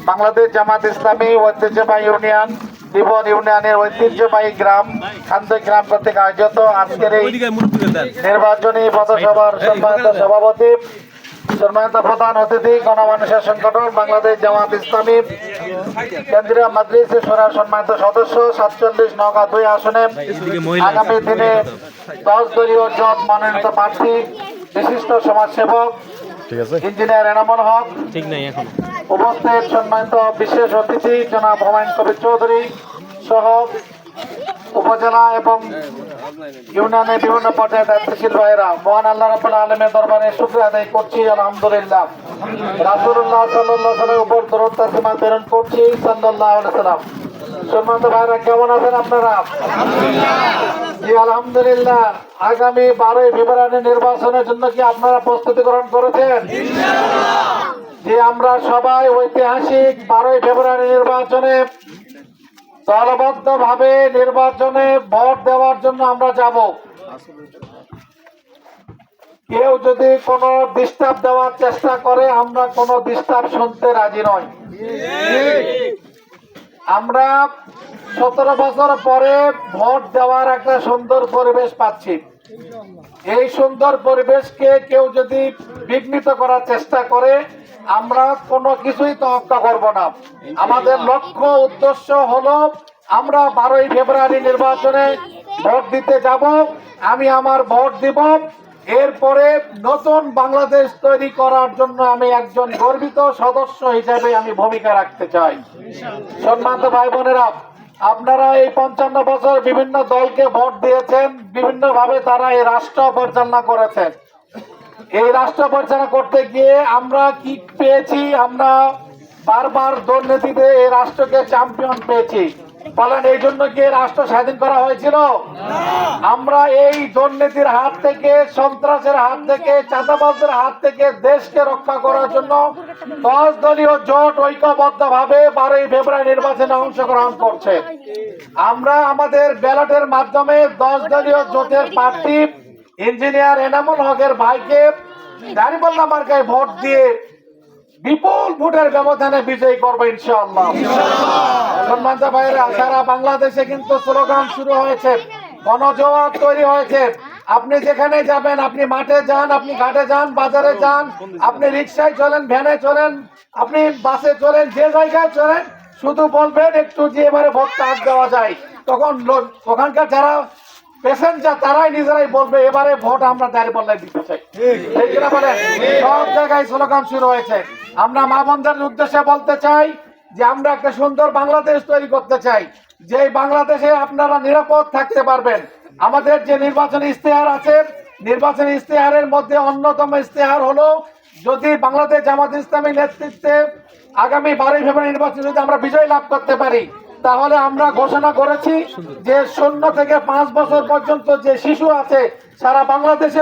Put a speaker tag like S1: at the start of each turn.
S1: বাংলাদেশ জামাত ইসলামী ঐতিহ্যবাহী ইউনিয়ন জীবন ইউনিয়নের ঐতিহ্যবাহী গ্রাম খান্দই গ্রাম কর্তৃক আয়োজিত আজকের এই নির্বাচনী পথসভার সম্মানিত সভাপতি, সম্মানিত প্রধান অতিথি, গণমানুষের সংগঠন বাংলাদেশ জামাত ইসলামী কেন্দ্রীয় মজলিস শূরার সম্মানিত সদস্য 47 নওগাঁ 2 আসনে আগামী দিনে 10 দলীয় জোট মনোনীত প্রার্থী বিশিষ্ট সমাজসেবক ইঞ্জিনিয়ার এনামুল হক, উপস্থিত সম্মানিত বিশেষ অতিথি জনাব হুমায়ুন কবির চৌধুরী সহ উপজেলা এবং ইউনিয়নের বিভিন্ন পর্যায়ে দায়িত্বশীল ভাইয়েরা, মহান আল্লাহ রাব্বুল আলামিনের দরবারে শুকরিয়া আদায় করছি আলহামদুলিল্লাহ। রাসূলুল্লাহ সাল্লাল্লাহু আলাইহি ওয়াসাল্লামের উপর দরুদ তাসলিমা প্রেরণ করছি সাল্লাল্লাহু আলাইহি ওয়াসাল্লাম। সম্মানিত ভাইয়েরা, কেমন আছেন আপনারা? জি আলহামদুলিল্লাহ। আগামী 12 ফেব্রুয়ারি নির্বাচনের জন্য কি আপনারা প্রস্তুতি গ্রহণ করেছেন? যে আমরা সবাই ঐতিহাসিক 12 ফেব্রুয়ারি নির্বাচনে দলবদ্ধভাবে নির্বাচনে ভোট দেওয়ার জন্য আমরা যাব। কেউ যদি কোনো ডিস্টার্ব দেওয়ার চেষ্টা করে আমরা কোনো ডিস্টার্ব শুনতে রাজি নই। আমরা 17 বছর পরে ভোট দেওয়ার একটা সুন্দর পরিবেশ পাচ্ছি। এই সুন্দর পরিবেশকে কেউ যদি বিঘ্নিত করার চেষ্টা করে আমরা কোনো কিছুই তোয়াক্কা করব না। আমাদের লক্ষ্য উদ্দেশ্য হলো আমরা 12 ফেব্রুয়ারি নির্বাচনে ভোট দিতে যাব। আমি আমার ভোট দিব। এরপরে নতুন বাংলাদেশ তৈরি করার জন্য আমি একজন গর্বিত সদস্য হিসেবে আমি ভূমিকা রাখতে চাই। সম্মানিত ভাই বোনেরা, আপনারা এই 55 বছর বিভিন্ন দলকে ভোট দিয়েছেন, বিভিন্ন ভাবে তারা এই রাষ্ট্র পরিচালনা করেছেন। এই রাষ্ট্র পরিচালনা করতে গিয়ে আমরা কি পেয়েছি? আমরা বারবার দুর্নীতিতে এই রাষ্ট্রকে চ্যাম্পিয়ন পেয়েছি। বলেন, এই জন্য কি রাষ্ট্র স্বাধীন করা হয়েছিল? আমরা এই দুর্নীতির হাত থেকে, সন্ত্রাসের হাত থেকে, চাঁদাবাজদের হাত থেকে দেশকে রক্ষা করার জন্য 10 দলীয় জোট ঐক্যবদ্ধভাবে 12 ফেব্রুয়ারি নির্বাচনে অংশগ্রহণ করছে। আমরা আমাদের ব্যালটের মাধ্যমে 10 দলীয় জোটের প্রার্থী ইঞ্জিনিয়ার এনামুল হকের ভাইকে দাঁড়িপাল্লা মার্কায় ভোট দিয়ে বিপুল ভোটের ব্যবধানে বিজয়ী করবো ইনশাআল্লাহ। সম্মানিত ভাইয়েরা, সারা বাংলাদেশে কিন্তু স্লোগান শুরু হয়েছে, গণজোয়ার তৈরি হয়েছে। আপনি যেখানে যাবেন, আপনি মাঠে যান, আপনি ঘাটে যান, বাজারে যান, আপনি রিক্সায় চলেন, ভ্যানে চলেন, আপনি বাসে চলেন, যে জায়গায় চলেন, শুধু বলবেন একটু যে এবারে ভোটটা আগ দেওয়া যায়। তখন ওখানকার যারা প্যাসেঞ্জার তারাই নিজেরাই বলবে এবারে ভোট আমরা দাঁড়িপাল্লায় দিতে চাই। ঠিক কিনা বলেন? সব জায়গায় স্লোগান শুরু হয়েছে। আমরা মা বোনদের উদ্দেশ্যে বলতে চাই যে আমরা একটা সুন্দর বাংলাদেশ তৈরি করতে চাই, যে বাংলাদেশে আপনারা নিরাপদ থাকতে পারবেন। আমাদের যে নির্বাচনী ইশতেহার আছে, নির্বাচনী ইশতেহারের মধ্যে অন্যতম ইশতেহার হলো যদি বাংলাদেশ জামাত ইসলামী নেতৃত্বে আগামী 12 ফেব্রুয়ারি নির্বাচনে যদি আমরা বিজয় লাভ করতে পারি, তাহলে আমরা ঘোষণা করেছি যে 0 থেকে 5 বছর পর্যন্ত যে শিশু আছে সারা বাংলাদেশে